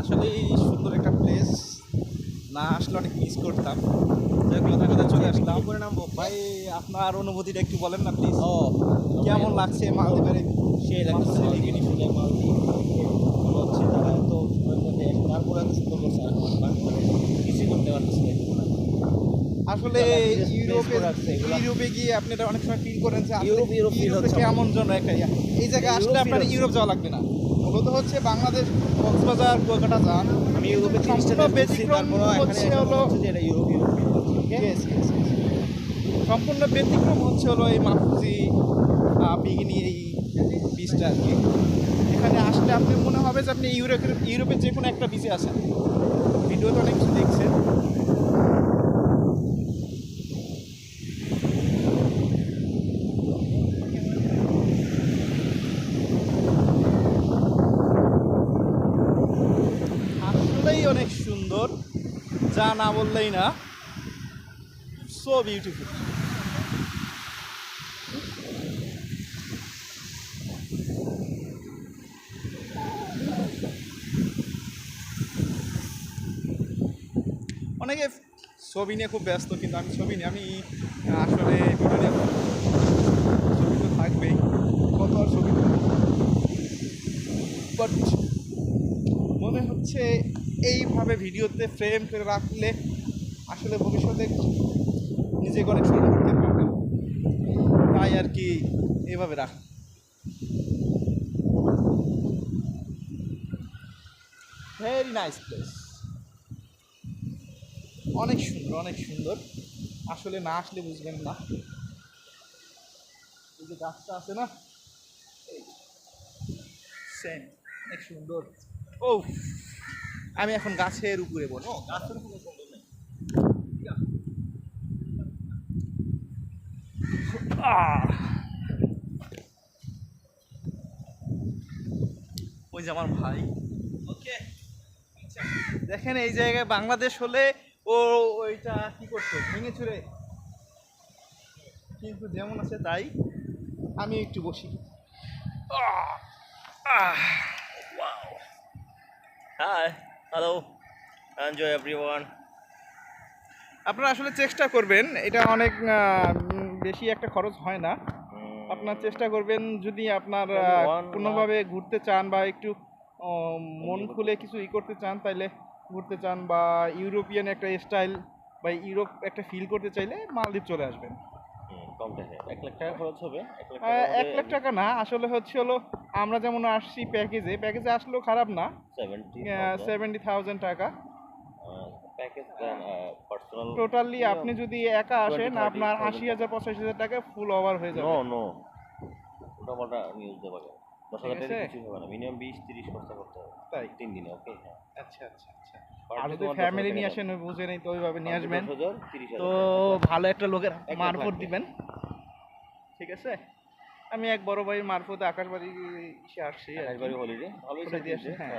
আসলে সুন্দর একটা প্লেস, না আসলে অনেক মিস করতাম। কথা কথা চলে আসলাম। করে নামবো ভাই, আপনার অনুভূতিটা একটু বলেন না প্লিজ। কেমন লাগছে মালদ্বীপের? সেই লাগছে মালদ্বীপ হচ্ছে তারা এত তারপরে এত সুন্দর করছে, কিছুই করতে পারতেছে না। আসলে ইউরোপে গিয়ে আপনি এটা অনেক সময় ফিল করেন যে ইউরোপে কেমন জন্য একটা এই জায়গায় আসলে আপনার ইউরোপ যাওয়া লাগবে না। মূলত হচ্ছে বাংলাদেশ কক্সবাজার কুয়াকাটা যান, আমি ইউরোপে সম্পূর্ণ ব্যতিক্রম হচ্ছে হলো এই মাফুজি বিগিনি এই বিচটা আর কি। এখানে আসলে আপনি মনে হবে যে আপনি ইউরোপের যে কোনো একটা বিচে আছেন। ভিডিওতে অনেক কিছু দেখছেন। আসলেই অনেক সুন্দর, যা না বললেই না। So beautiful. অনেকে ছবি নিয়ে খুব ব্যস্ত, কিন্তু আমি ছবি নিয়ে আমি আসলে ভিডিও নিয়ে ছবি তো থাকবেই, কত আর ছবি বাট মনে হচ্ছে এইভাবে ভিডিওতে ফ্রেম করে রাখলে আসলে ভবিষ্যতে নিজেকে অনেক স্মরণ করতে পারবেন, তাই আর কি এইভাবে রাখ। ভেরি নাইস প্লেস, অনেক সুন্দর অনেক সুন্দর। আসলে না আসলে বুঝবেন না। এই যে গাছটা আছে না, সেম অনেক সুন্দর। ও আমি এখন গাছের উপরে বলবো, গাছের উপরে ওই যে আমার ভাই। ওকে দেখেন, এই জায়গায় বাংলাদেশ হলে ও ওইটা কি করতো, ভেঙে চুরে, কিন্তু যেমন আছে তাই। আমি একটু বসি। Hi, hello, enjoy everyone. আপনারা আসলে চেষ্টা করবেন, এটা অনেক বেশি একটা খরচ হয় না। আপনার চেষ্টা করবেন, যদি আপনার কোনোভাবে ঘুরতে চান বা একটু মন খুলে কিছু করতে চান, তাইলে ঘুরতে চান বা ইউরোপিয়ান একটা স্টাইল বা ইউরোপ একটা ফিল করতে চাইলে মালদ্বীপ চলে আসবেন। কম টাকা 1 লাখ টাকা খরচ হবে। 1 লাখ টাকা না, আসলে হচ্ছে হলো আমরা যেমন আসছি প্যাকেজে আসলেও খারাপ না। 70,000 টাকা টোটালি। আপনি যদি একা আসেন আপনার 80,000 85,000 টাকা ফুল ওভার হয়ে যাবে। ওটা আমি বুঝতে পারবো। 10,000 টাকা কিছু হবে না, মিনিমাম 20-30 খরচা করতে হবে তাই 3 দিনে। ওকে, আচ্ছা আচ্ছা আচ্ছা। আর যদি ফ্যামিলি নিয়ে আসেন, বুঝে নেই তো ওইভাবে নিয়ে আসবেন, তো ভালো একটা লোকের মারফত দিবেন, ঠিক আছে? আমি এক বড় ভাইয়ের মারফতে আকাশবাড়ি এসে আসছি, আকাশবাড়ি হলিডে ভালোই দিয়ে আসছি। হ্যাঁ,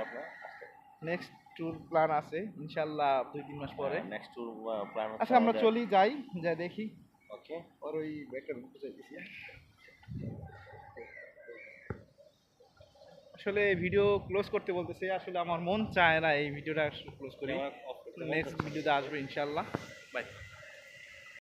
নেক্সট ট্যুর প্ল্যান আছে ইনশাল্লাহ 2-3 মাস পরে। নেক্সট ট্যুর প্ল্যান হচ্ছে। আচ্ছা আমরা চলি, যাই যা দেখি। ওকে, আর ওই ব্যাগটা ঢুকতে চাইতেছি। আসলে ভিডিও ক্লোজ করতে বলতেছে, আসলে আমার মন চায় না এই ভিডিওটা ক্লোজ করি। নেক্সট ভিডিওতে আসবে ইনশাল্লাহ। বাই।